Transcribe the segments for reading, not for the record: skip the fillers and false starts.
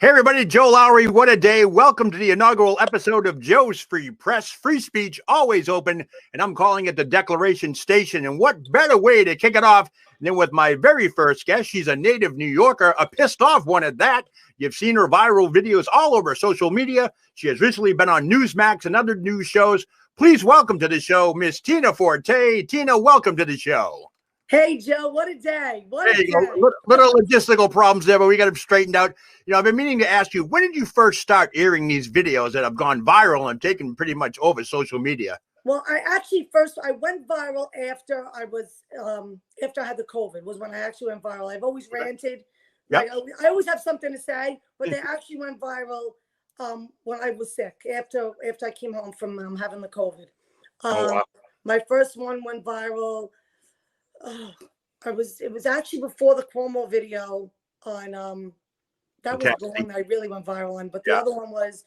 Hey everybody, Joe Lowry, what a day. Welcome to the inaugural episode of Joe's Free Press, free speech, always open, and I'm calling it the Declaration Station. And what better way to kick it off than with my very first guest. She's a native New Yorker, a pissed off one at that. You've seen her viral videos all over social media. She has recently been on Newsmax and other news shows. Please welcome to the show, Miss Tina Forte. Tina, welcome to the show. Hey, Joe, what a day. What a day. Little logistical problems there, but we got them straightened out. You know, I've been meaning to ask you, when did you first start airing these videos that have gone viral and taken pretty much over social media? Well, I went viral after I had the COVID, was when I actually went viral. I've always ranted. Yep. I always have something to say, but they actually went viral when I was sick, after I came home from having the COVID. Wow. My first one went viral. It was actually before the Cuomo video on that was the one that I really went viral on. But the other one was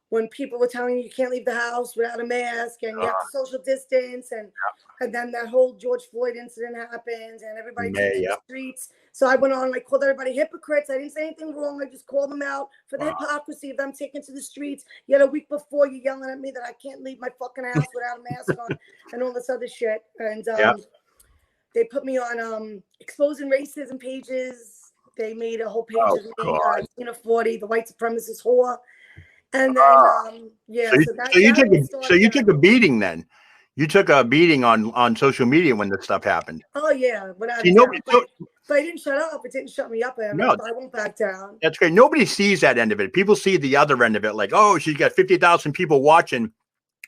when people were telling you can't leave the house without a mask and you have to social distance, and then that whole George Floyd incident happened and everybody took to the streets. So I went on and I called everybody hypocrites. I didn't say anything wrong. I just called them out for the hypocrisy of them taking to the streets. Yet a week before you're yelling at me that I can't leave my fucking house without a mask on and all this other shit. And they put me on exposing racism pages. They made a whole page of me, Tina Forte, the white supremacist whore. And then, so you took a beating then. You took a beating on social media when this stuff happened. Oh, yeah. But I didn't shut up. It didn't shut me up. I won't back down. That's great. Nobody sees that end of it. People see the other end of it, like, oh, she's got 50,000 people watching.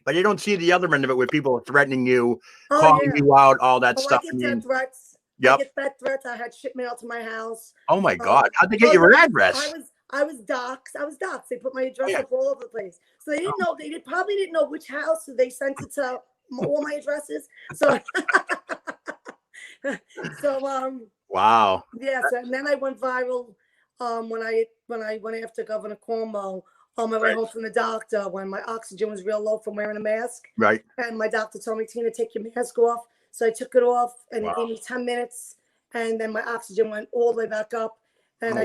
But you don't see the other end of it with people threatening you, calling you out, all that stuff. I get threats. Yep. I get that threats. I had shit mailed to my house. Oh my God. How'd they get your address? I was doxxed. They put my address up all over the place. So they didn't know, probably didn't know which house, so they sent it to all my addresses. So wow. Yes, and then I went viral when I went after Governor Cuomo. On my way home from the doctor, when my oxygen was real low from wearing a mask. Right. And my doctor told me, Tina, take your mask off. So I took it off, and it gave me 10 minutes. And then my oxygen went all the way back up. And I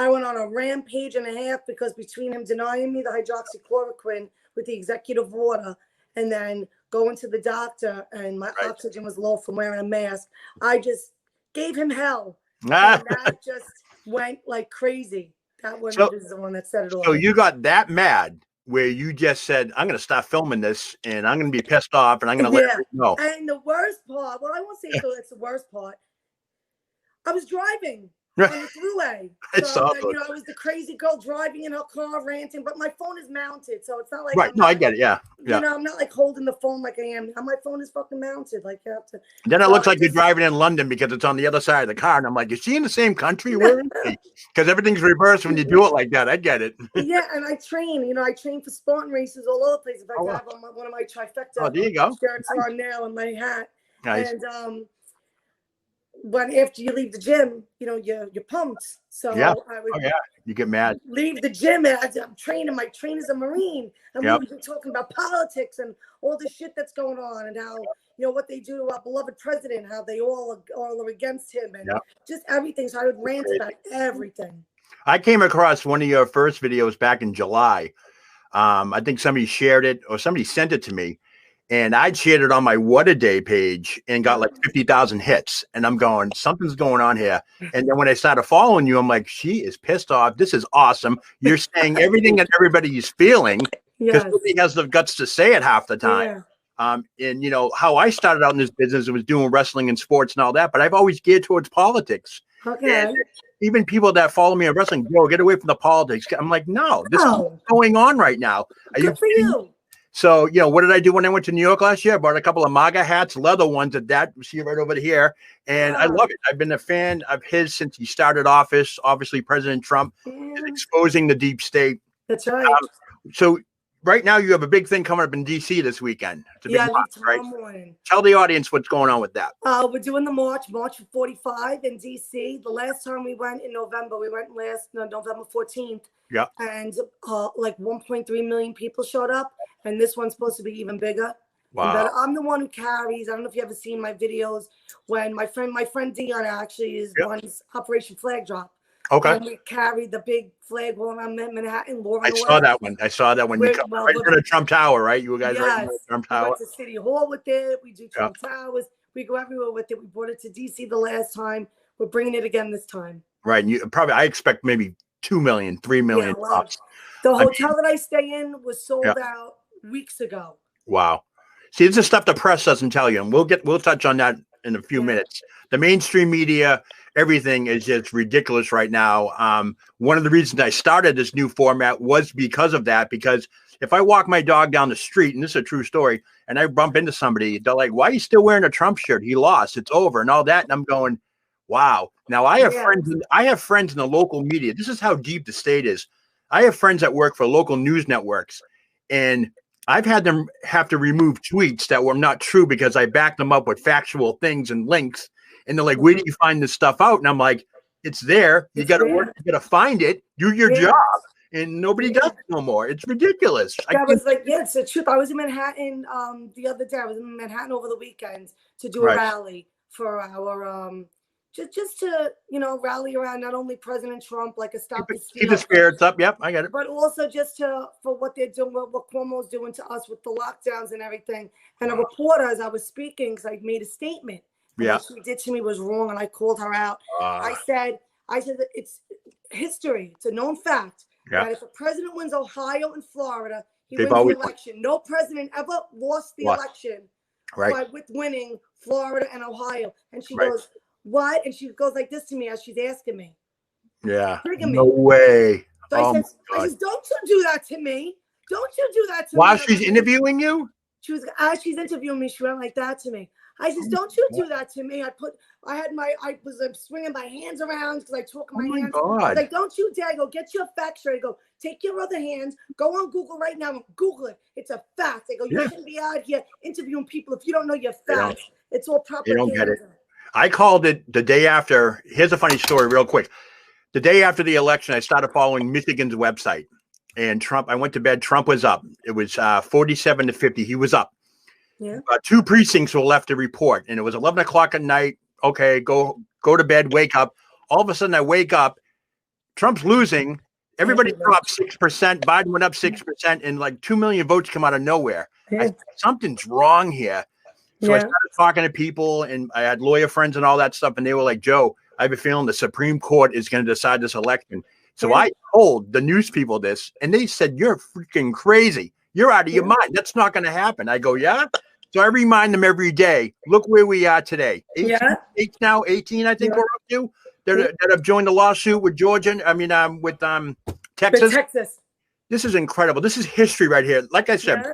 went on a rampage and a half, because between him denying me the hydroxychloroquine with the executive order and then going to the doctor and my oxygen was low from wearing a mask, I just gave him hell. And that just went like crazy. That one is the one that set it off. So you got that mad where you just said, I'm going to stop filming this and I'm going to be pissed off and I'm going to let it go. And the worst part, well, I won't say it's the worst part. I was driving on the thruway. So, I was the crazy girl driving in her car ranting, but my phone is mounted. So it's not like I get it. Yeah. I'm not like holding the phone like I am. My phone is fucking mounted. Like you have to. Then it looks like you're driving in London because it's on the other side of the car. And I'm like, is she in the same country? Where is she? Because everything's reversed when you do it like that. I get it. Yeah, and I train. I train for Spartan races all over the place. In fact, I have one of my trifecta there you go. shirts on now and my hat. Nice. And when after you leave the gym, you're pumped. So you get mad. Leave the gym, and I'm training. My trainer's a Marine, and we've been talking about politics and all the shit that's going on, and how what they do to our beloved president, how they all are against him, and just everything. So I would rant about everything. I came across one of your first videos back in July. I think somebody shared it or somebody sent it to me. And I'd shared it on my What a Day page and got like 50,000 hits. And I'm going, something's going on here. And then when I started following you, I'm like, she is pissed off. This is awesome. You're saying everything that everybody is feeling, because nobody has the guts to say it half the time. And how I started out in this business, it was doing wrestling and sports and all that, but I've always geared towards politics. Okay. And even people that follow me in wrestling, get away from the politics. I'm like, no, this is what's going on right now. Good for you. So, what did I do when I went to New York last year? I bought a couple of MAGA hats, leather ones that you see right over here. And I love it. I've been a fan of his since he started office. Obviously, President Trump is exposing the deep state. That's right. So right now you have a big thing coming up in D.C. this weekend. Tomorrow morning. Tell the audience what's going on with that. We're doing the March for 45 in D.C. The last time we went in November, November 14th. Yeah. And like 1.3 million people showed up. And this one's supposed to be even bigger. Wow. I'm the one who carries. I don't know if you ever seen my videos when my friend Dion actually runs Operation Flag Drop. Okay. And we carried the big flag all around Manhattan. I saw that one. I saw that one. You come right in front of Trump Tower, right? You guys right in front of Trump we Tower. went to City Hall with it. We do Yeah. Trump Towers. We go everywhere with it. We brought it to DC the last time. We're bringing it again this time. Right. And you probably, I expect maybe 2 million, 3 million. Yeah, well, the hotel that I stay in was sold out weeks ago. Wow. See, this is stuff the press doesn't tell you, and we'll touch on that in a few minutes. The mainstream media, everything is just ridiculous right now. One of the reasons I started this new format was because of that, because if I walk my dog down the street, and this is a true story, and I bump into somebody, they're like, why are you still wearing a Trump shirt? He lost. It's over and all that. And I'm going, wow. Now I have friends in the local media. This is how deep the state is. I have friends that work for local news networks, and I've had them have to remove tweets that were not true because I backed them up with factual things and links. And they're like, where do you find this stuff out? And I'm like, it's there. You got to work. You got to find it. Do your job. And nobody does it no more. It's ridiculous. That was like, it's the truth. I was in Manhattan the other day. I was in Manhattan over the weekend to do a rally for our just to rally around not only President Trump, like a stop keep the spirits up. Yep, I get it. But also just for what they're doing, what Cuomo's doing to us with the lockdowns and everything. And a reporter, as I was speaking, because I made a statement, what she did to me was wrong, and I called her out. I said that it's history. It's a known fact that if a president wins Ohio and Florida, he wins the election. No president ever lost the election with winning Florida and Ohio. And she goes, what? And she goes like this to me as she's asking me. Yeah. No way. So I said, don't you do that to me. Don't you do that to me. While she's interviewing you? She was, as she's interviewing me, she went like that to me. I said, don't you do that to me. I was swinging my hands around because I talk my hands. I was like, don't you dare. I go, get your facts straight. I go, take your other hands, go on Google right now and Google it. It's a fact. I go, you shouldn't be out here interviewing people if you don't know your facts. It's all propaganda. You don't get it. I called it the day after. Here's a funny story real quick. The day after the election, I started following Michigan's website. And Trump, I went to bed. Trump was up. It was 47 to 50. He was up. Yeah. 2 precincts were left to report. And it was 11 o'clock at night. Okay, go to bed, wake up. All of a sudden, I wake up. Trump's losing. Everybody dropped 6%. Biden went up 6%. And like 2 million votes come out of nowhere. I said, something's wrong here. So I started talking to people, and I had lawyer friends and all that stuff, and they were like, Joe, I have a feeling the Supreme Court is going to decide this election. So I told the news people this, and they said, you're freaking crazy. You're out of your mind. That's not going to happen. I go, yeah? So I remind them every day, look where we are today. 18 now, 18, I think we're up to, that have joined the lawsuit with Georgia. I mean, with Texas. This is incredible. This is history right here. Like I said,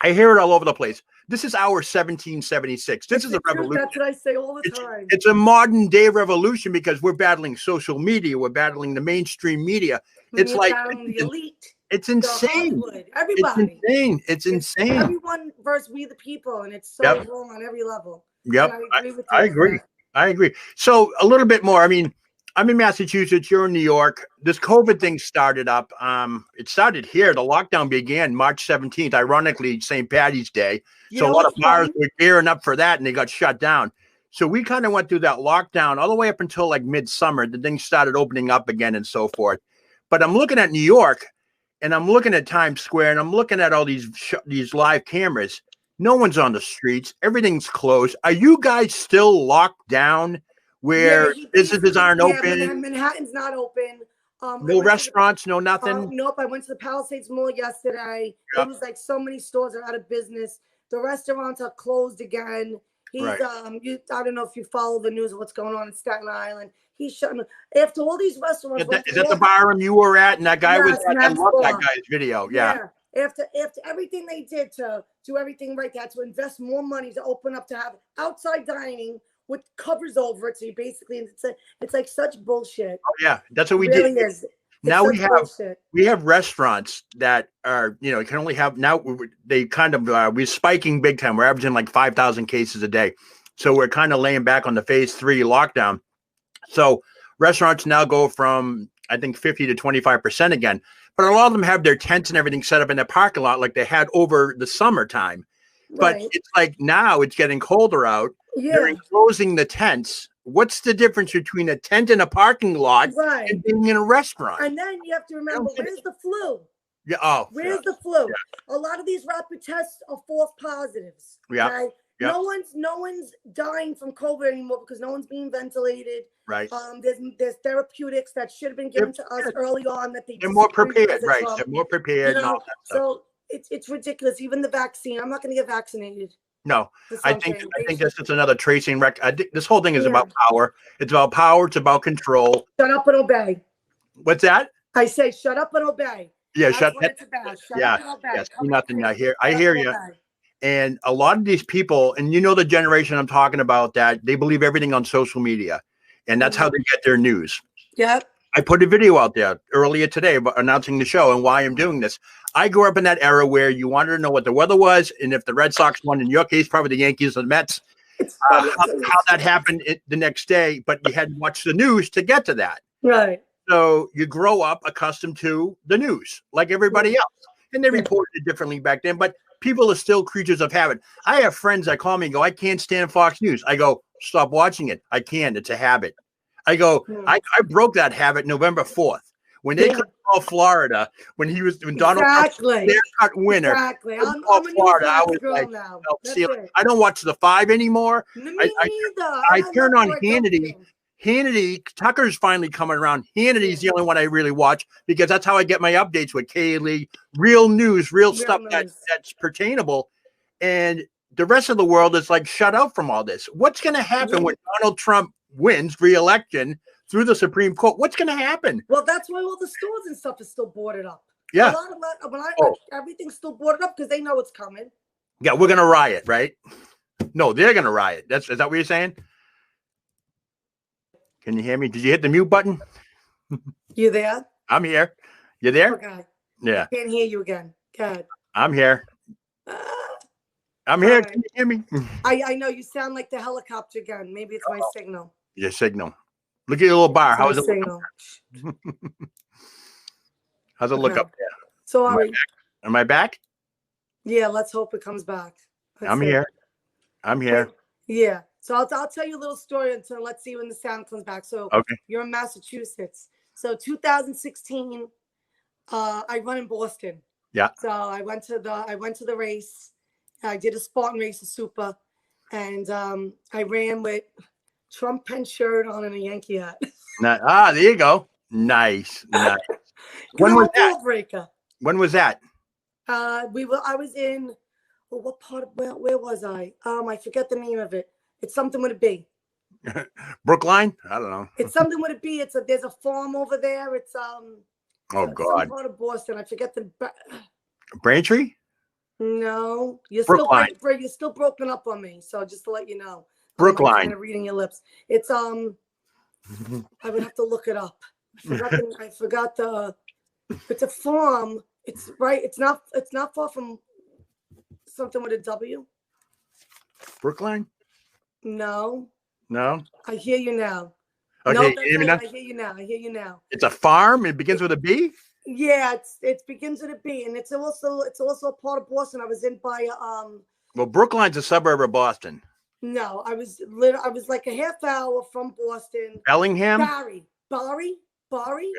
I hear it all over the place. This is our 1776. This is a revolution. That's what I say all the time. It's a modern day revolution because we're battling social media. We're battling the mainstream media. It's like the elite. It's insane. Everybody. It's insane. It's insane. Everyone versus we the people, and it's so wrong on every level. Yep. I agree. I agree. So a little bit more. I mean, I'm in Massachusetts. You're in New York. This COVID thing started up. It started here. The lockdown began March 17th. Ironically, St. Patty's Day. So a lot of bars were gearing up for that, and they got shut down. So we kind of went through that lockdown all the way up until like midsummer. The thing started opening up again and so forth. But I'm looking at New York, and I'm looking at Times Square, and I'm looking at all these live cameras. No one's on the streets. Everything's closed. Are you guys still locked down where businesses aren't open? Manhattan's not open. No restaurants, no nothing? Nope. I went to the Palisades Mall yesterday. It was like so many stores are out of business. The restaurants are closed again. I don't know if you follow the news of what's going on in Staten Island. He's shutting after all these restaurants. Is that the bar you were at? And that guy was. I love that guy's video. Yeah. After everything they did to do everything right, they had to invest more money to open up to have outside dining with covers over it. So you basically, it's like such bullshit. Oh yeah, that's what we did. Really is. Now we have restaurants that are, can only have now. They kind of we're spiking big time. We're averaging like 5,000 cases a day. So we're kind of laying back on the phase 3 lockdown. So restaurants now go from, I think, 50 to 25% again. But a lot of them have their tents and everything set up in the parking lot like they had over the summertime. But it's like now it's getting colder out. They're enclosing the tents What's the difference between a tent in a parking lot Right. and being in a restaurant? And then you have to remember, where's the flu? Yeah. Oh, where's the flu? Yeah. A lot of these rapid tests are false positives. Yeah. Okay? Yeah. No one's dying from COVID anymore because no one's being ventilated. Right. There's therapeutics that should have been given to us early on that they're more prepared, right? Trump. They're more prepared. You know, and all that stuff. so it's ridiculous. Even the vaccine, I'm not going to get vaccinated. No, I think this is another tracing wreck. This whole thing is about power. It's about power. It's about control. Shut up and obey. What's that? I say shut up and obey. Yeah, That's shut what that. It's about. Shut Yeah, up and obey. yes, nothing. I hear you. And a lot of these people, and you know the generation I'm talking about, that they believe everything on social media, and that's how they get their news. Yep. I put a video out there earlier today about announcing the show and why I'm doing this. I grew up in that era where you wanted to know what the weather was, and if the Red Sox won, in your case, probably the Yankees or the Mets, how that happened the next day, but you had to watch the news to get to that. Right. So you grow up accustomed to the news like everybody else, and they reported it differently back then, but people are still creatures of habit. I have friends that call me and go, I can't stand Fox News. I go, stop watching it. I can't. It's a habit. I go, I broke that habit November 4th when they couldn't call Florida when Donald Trump was their cut winner. Exactly. I'm Florida. I was like, now. I don't watch the 5 anymore. Me neither. I turn on Hannity. Hannity, Tucker's finally coming around. Hannity's the only one I really watch because that's how I get my updates with Kaylee. Real news, real stuff that's pertainable. And the rest of the world is like shut out from all this. What's going to happen when Donald Trump wins re-election through the Supreme Court? What's going to happen? Well, that's why all the stores and stuff is still boarded up. Yeah. Everything's still boarded up because they know it's coming. Yeah, we're going to riot, right? No, they're going to riot. Is that what you're saying? Can you hear me? Did you hit the mute button? You there? I'm here. You there? Okay. Yeah. I can't hear you again. God. I'm here. I'm here. Right. Can you hear me? I know you sound like the helicopter again. Maybe it's my signal. Your signal. Look at your little bar. How's it look? How's it look up there? Sorry. Am I back? Yeah, let's hope it comes back. I'm here. I'm here. Yeah. So I'll tell you a little story until let's see when the sound comes back. So you're in Massachusetts. So 2016, I run in Boston. Yeah. So I went to the race. I did a Spartan race, a super, and I ran with Trump pen shirt on and a Yankee hat. There you go. Nice. When was that? Breaker. When was that? I was in. Well, what part of where was I? I forget the name of it. It's something with a B. Brookline? I don't know. It's something with a B. There's a farm over there. It's oh God. Some part of Boston. I forget the. Braintree? No, you're still broken up on me. So just to let you know. Brookline. I'm kind of reading your lips. It's I would have to look it up. I forgot the. It's a farm. It's right. It's not far from something with a W. Brookline? No. I hear you now. Okay, no, I hear you now. It's a farm. It begins with a B. Yeah, it begins with a B, and it's also a part of Boston. I was in by Well, Brookline's a suburb of Boston. No, I was like a half hour from Boston. Bellingham. Barry. No. Barry.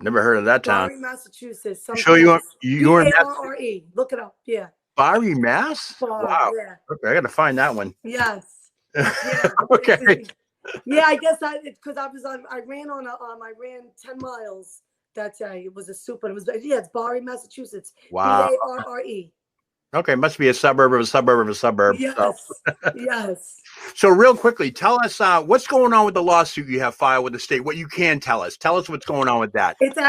Never heard of that town. Barry, Massachusetts. Show you were in Barre. Look it up. Yeah. Barry, Mass. Barre, wow. Yeah. Okay, I got to find that one. Yes. Yeah. Okay. Yeah, I guess because I ran 10 miles that day. It was a super. It was it's Barre, Massachusetts. Wow. Barre. Okay, must be a suburb of a suburb of a suburb. Yes. So. Yes. So real quickly, tell us what's going on with the lawsuit you have filed with the state. What you can tell us. Tell us what's going on with that. It's an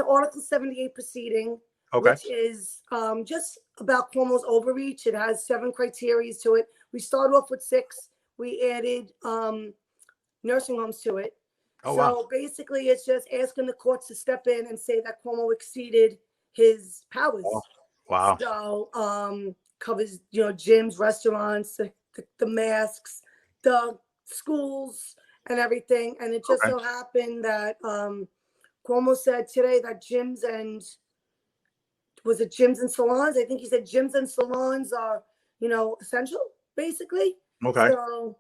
Article 78 proceeding, which is just about Cuomo's overreach. It has 7 criteria to it. We started off with 6. We added nursing homes to it. So basically, it's just asking the courts to step in and say that Cuomo exceeded his powers. Oh, wow. So covers gyms, restaurants, the masks, the schools, and everything. And it just so happened that Cuomo said today that gyms and salons? I think he said gyms and salons are essential, basically. Okay. So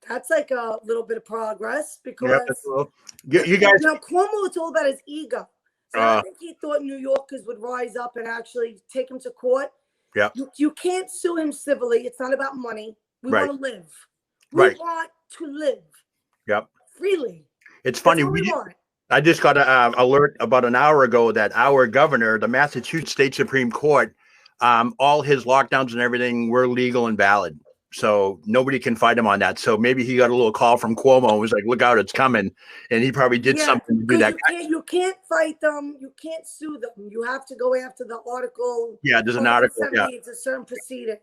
That's like a little bit of progress Yeah, because you guys. now Cuomo, it's all about his ego. So I think he thought New Yorkers would rise up and actually take him to court. Yeah. You can't sue him civilly. It's not about money. We Right. want to live. We Right. want to live. Yep. Freely. It's funny. That's what we want. I just got an alert about an hour ago that our governor, the Massachusetts State Supreme Court, all his lockdowns and everything were legal and valid. So nobody can fight him on that. So maybe he got a little call from Cuomo and was like, look out, it's coming. And he probably did something to do that. You can't fight them. You can't sue them. You have to go after the article. Yeah, there's an article. Yeah. It's a certain proceeding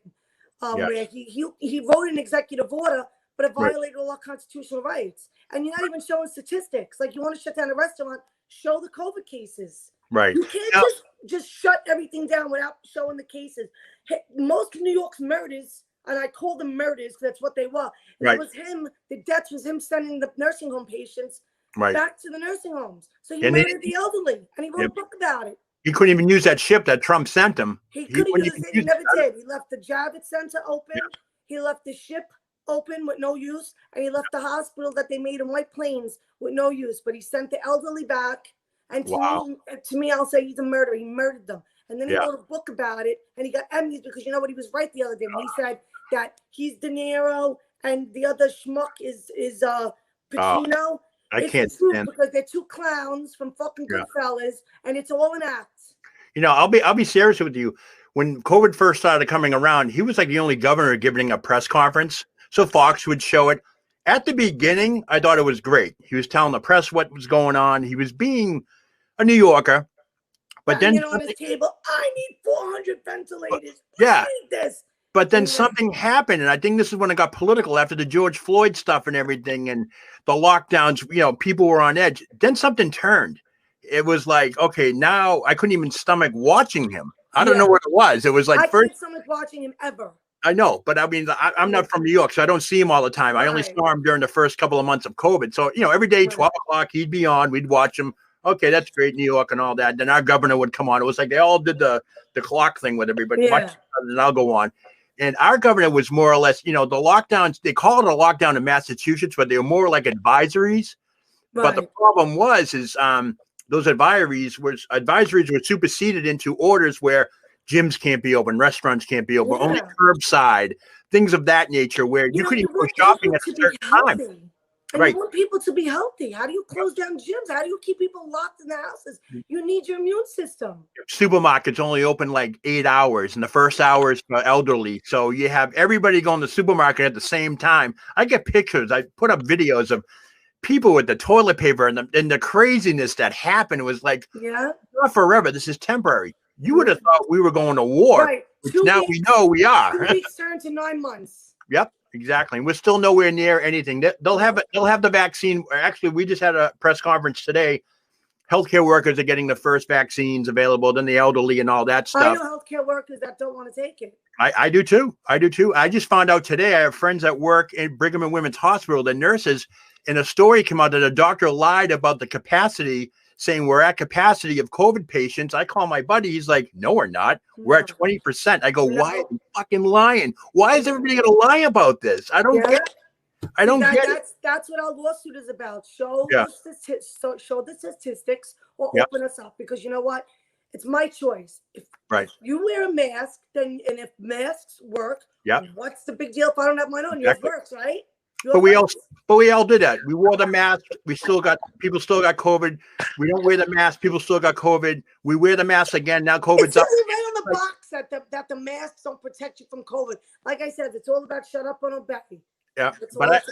where he wrote an executive order, but it violated all our constitutional rights. And you're not even showing statistics. Like, you want to shut down a restaurant, show the COVID cases. Right. You can't just shut everything down without showing the cases. Hey, most of New York's murders, and I call them murders because that's what they were. It was him. The deaths was him sending the nursing home patients back to the nursing homes. So he murdered the elderly, and he wrote a book about it. He couldn't even use that ship that Trump sent him. He couldn't use it. He never did. He left the Javits Center open. Yeah. He left the ship open with no use, and he left the hospital that they made in White Plains with no use. But he sent the elderly back. And to me, I'll say he's a murderer. He murdered them. And then he wrote a book about it, and he got Emmys because you know what, he was right the other day when he said that he's De Niro and the other schmuck is Pacino. I can't stand because they're two clowns from fucking Goodfellas, and it's all an act. You know, I'll be serious with you. When COVID first started coming around, he was like the only governor giving a press conference, so Fox would show it. At the beginning, I thought it was great. He was telling the press what was going on. He was being a New Yorker. But then on his table, I need 400 ventilators. Yeah. I need this. But then something happened, and I think this is when it got political after the George Floyd stuff and everything, and the lockdowns. You know, people were on edge. Then something turned. It was like, okay, now I couldn't even stomach watching him. I don't know what it was. It was like I can't stomach watching him ever. I know, but I mean, I'm not from New York, so I don't see him all the time. I only saw him during the first couple of months of COVID. So, you know, every day, 12 o'clock, he'd be on. We'd watch him. Okay, that's great, New York and all that. Then our governor would come on. It was like they all did the clock thing with everybody. And I'll go on. And our governor was more or less, you know, the lockdowns, they call it a lockdown in Massachusetts, but they were more like advisories. But the problem was those advisories were superseded into orders where gyms can't be open, restaurants can't be open, only curbside, things of that nature, where you couldn't even go shopping at a certain time. And you want people to be healthy. How do you close down gyms? How do you keep people locked in their houses? You need your immune system. Supermarkets only open like 8 hours, and the first hour is for elderly. So you have everybody going to the supermarket at the same time. I get pictures. I put up videos of people with the toilet paper and the craziness that happened. It was like, not forever. This is temporary. You would have thought we were going to war. Right. Which now we know we are. 2 weeks turned to 9 months. Yep. Exactly. We're still nowhere near anything. They'll have the vaccine. Actually, we just had a press conference today. Healthcare workers are getting the first vaccines available, then the elderly and all that stuff. I know healthcare workers that don't want to take it. I do too. I do too. I just found out today, I have friends that work in Brigham and Women's Hospital, the nurses, and a story came out that a doctor lied about the capacity, saying we're at capacity of COVID patients. I call my buddy. He's like, no, we're not. We're at 20%. I go, why are you fucking lying? Why is everybody going to lie about this? I don't get it. I don't get it. That's what our lawsuit is about. Show the statistics or open us up, because you know what? It's my choice. If you wear a mask, and if masks work, what's the big deal if I don't have mine on? Yours works, right? But we all did that. We wore the mask. People still got COVID. We don't wear the mask. People still got COVID. We wear the mask again. Now COVID's up. It's right on the box that the masks don't protect you from COVID. Like I said, it's all about shut up on Becky. Yeah, but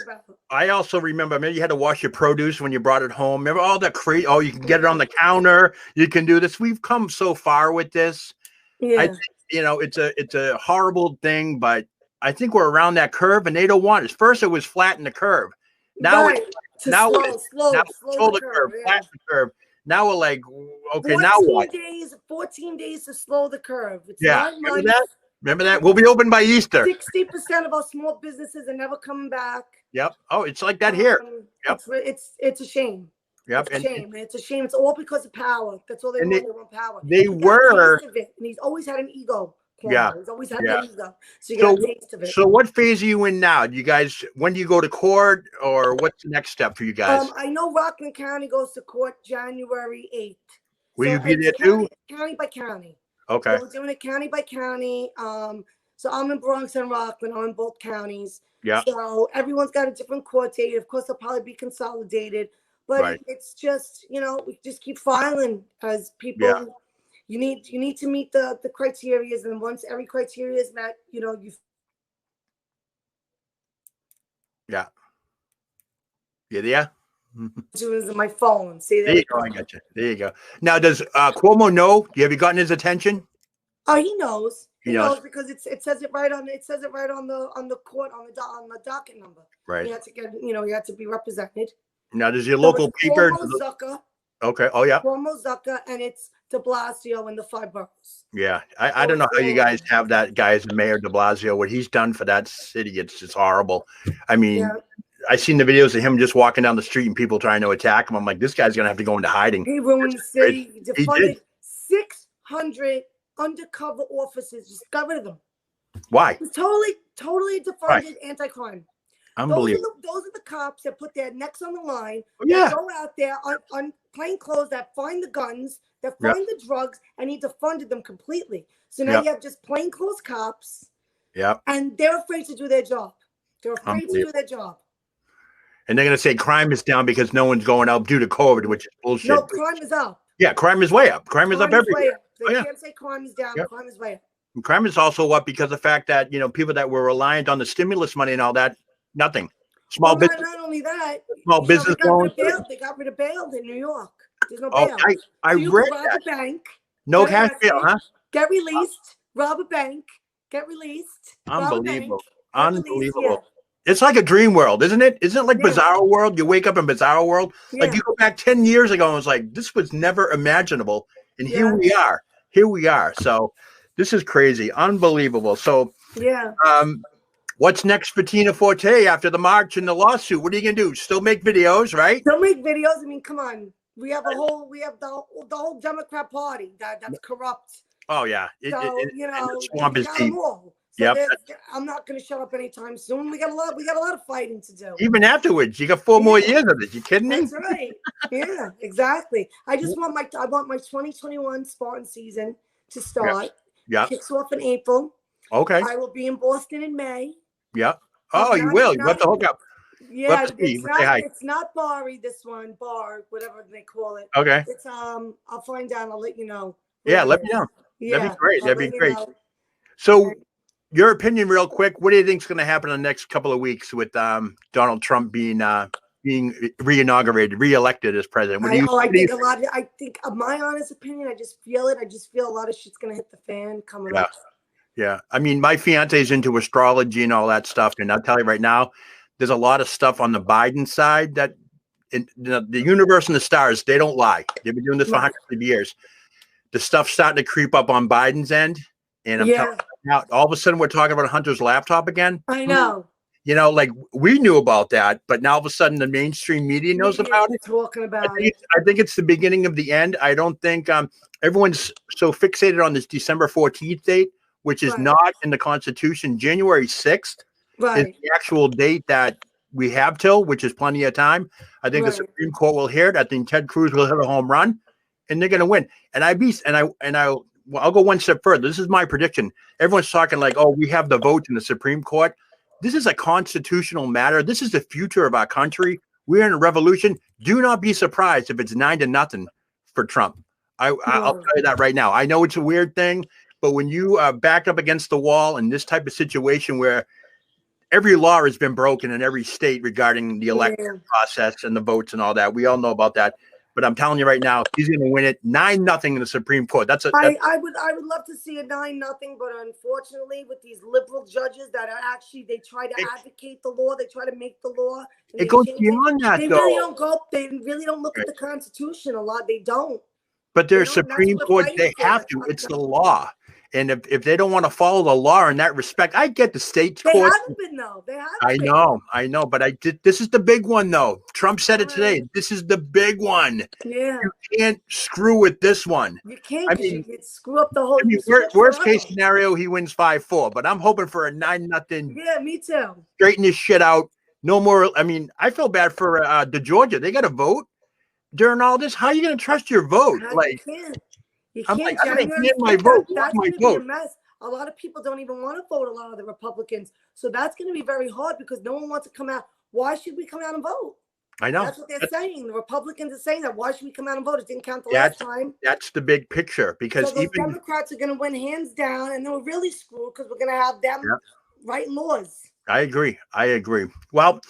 I also remember, maybe you had to wash your produce when you brought it home. Remember all that crazy? Oh, you can get it on the counter. You can do this. We've come so far with this. Yeah. I think, it's a horrible thing, but I think we're around that curve, and they don't want it. First, it was flatten the curve. Now, slow the curve, flatten the curve. Now we're like, okay, now what? 14 days to slow the curve. It's Remember that? We'll be open by Easter. 60% of our small businesses are never coming back. Yep. Oh, it's like that here. Yep. It's a shame. Yep. It's a shame. It's a shame. It's all because of power. That's all they want. They want power. They were. And he's always had an ego. Yeah. Cuomo. He's always had Yeah. the ego, so you get a taste of it. So what phase are you in now? Do you guys, when do you go to court, or what's the next step for you guys? I know Rockland County goes to court January 8th. Will So you be it's there too? county by county. Okay. So we're doing it county by county. So I'm in Bronx and Rockland. I'm in both counties. Yeah. So everyone's got a different court date. Of course, they'll probably be consolidated, but it's just, you know, we just keep filing as people. Yeah. You need to meet the criteria, and once every criteria is met, you know, you. Yeah. You there? Doing in my phone. See, there you go. I got you. There you go. Now, does Cuomo know? Have you gotten his attention? Oh, he knows. He knows because it says it right on the court on the docket number. Right. You had to get, you know, you had to be represented. Now, does your local paper? Cuomo, Zucker, okay. Oh yeah. Cuomo, Zucker, and it's De Blasio in the 5 boroughs. Yeah, I don't know how you guys have that guy as Mayor De Blasio. What he's done for that city, it's just horrible. I mean, I seen the videos of him just walking down the street and people trying to attack him. I'm like, this guy's gonna have to go into hiding. He ruined the city. He defunded did. 600 undercover officers. Just got rid of them. Why? He's totally defunded anti-crime. Unbelievable. Those are the cops that put their necks on the line. Yeah. That go out there on plain clothes, that find the guns, that find the drugs, and he defunded them completely. So now you have just plain clothes cops. Yeah. And they're afraid to do their job. They're afraid to do their job. And they're going to say crime is down because no one's going out due to COVID, which is bullshit. No, crime is up. Yeah, crime is way up. Crime is up everywhere. They can't say crime is down. Crime is way up. And crime is also up because of the fact that, you know, people that were reliant on the stimulus money and all that, nothing. Small business. Not only that, small business loans. They got rid of bail in New York. There's no bail. I read that. A bank, no cash bail, huh? Get released, rob a bank, get released. Unbelievable. Unbelievable. It's like a dream world, isn't it? Isn't it like Bizarro World? You wake up in Bizarro World. Like you go back 10 years ago and it's like, this was never imaginable. And here we are. Here we are. So this is crazy. Unbelievable. So what's next for Tina Forte after the march and the lawsuit? What are you gonna do? Still make videos, right? Still make videos. I mean, come on. We have the whole Democrat Party that's corrupt. Oh yeah. So you know, the swamp is deep. So I'm not going to shut up anytime soon. We got a lot of fighting to do. Even afterwards, you got 4 more years of it. You kidding me? That's right. Yeah, exactly. I just want my 2021 Spartan season to start. Yeah. Kicks off in April. Okay. I will be in Boston in May. Yeah. Oh, you will. You have to hook up. Yeah, it's not Bari, this one, Bar, whatever they call it. Okay. It's I'll find out. I'll let you know. Yeah, let me know. Yeah, that'd be great. That'd be great. Know. So, your opinion, real quick. What do you think is going to happen in the next couple of weeks with Donald Trump being re-inaugurated, re-elected as president? I think my honest opinion, I just feel it. I just feel a lot of shit's going to hit the fan coming up. Yeah. I mean, my fiance is into astrology and all that stuff. And I'll tell you right now, there's a lot of stuff on the Biden side that the universe and the stars, they don't lie. They've been doing this for hundreds of years. The stuff's starting to creep up on Biden's end. And I'm telling you now, all of a sudden we're talking about Hunter's laptop again. I know. You know, like we knew about that, but now all of a sudden the mainstream media knows about it. Talking about I think it's the beginning of the end. I don't think everyone's so fixated on this December 14th date, which is not in the Constitution. January 6th is the actual date that we have till, which is plenty of time. I think the Supreme Court will hear it. I think Ted Cruz will hit a home run, and they're going to win. And I'll go one step further. This is my prediction. Everyone's talking like, oh, we have the vote in the Supreme Court. This is a constitutional matter. This is the future of our country. We're in a revolution. Do not be surprised if it's 9-0 for Trump. I'll tell you that right now. I know it's a weird thing, but when you are backed up against the wall in this type of situation where every law has been broken in every state regarding the election process and the votes and all that, we all know about that. But I'm telling you right now, he's going to win it 9-0 in the Supreme Court. I would love to see a 9-0, but unfortunately, with these liberal judges that are actually they try to advocate the law, they try to make the law. It goes beyond that, they though. They really don't look at the Constitution a lot. They don't. But their Supreme Court, they have to. It's the law. And if they don't want to follow the law in that respect, I get the state's They court. haven't been though. They haven't. I know, but this is the big one though. Trump said it today. This is the big one. Yeah. You can't screw with this one. You can't. I Because mean, you screw up the whole. Worst case scenario, he wins 5-4, but I'm hoping for a 9-0. Yeah, me too. Straighten this shit out. No more. I mean, I feel bad for the Georgia. They got to vote during all this. How are you going to trust your vote? You can't. You I'm can't. like, I'm going to hand my vote. That's going to be a mess. A lot of people don't even want to vote. A lot of the Republicans. So that's going to be very hard because no one wants to come out. Why should we come out and vote? I know. That's what they're saying. The Republicans are saying that. Why should we come out and vote? It didn't count the last time. That's the big picture because so the Democrats are going to win hands down, and they're really screwed because we're going to have them writing laws. I agree. Well,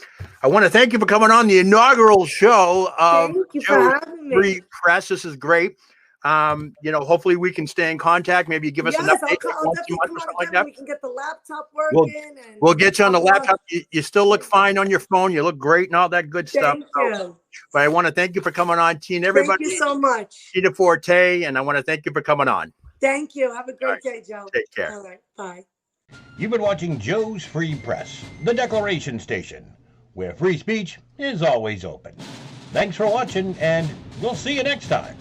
I want to thank you for coming on the inaugural show of Thank you for having me. Free Press. This is great. Hopefully we can stay in contact. Maybe you give us an update once a month or something like that. We can get the laptop working. We'll get you on the laptop. You still look fine on your phone. You look great and all that good stuff. Thank you. But I want to thank you for coming on, Tina. Everybody, thank you so much. Tina Forte, and I want to thank you for coming on. Thank you. Have a great day, Joe. Take care. All right. Bye. You've been watching Joe's Free Press, the Declaration Station, where free speech is always open. Thanks for watching, and we'll see you next time.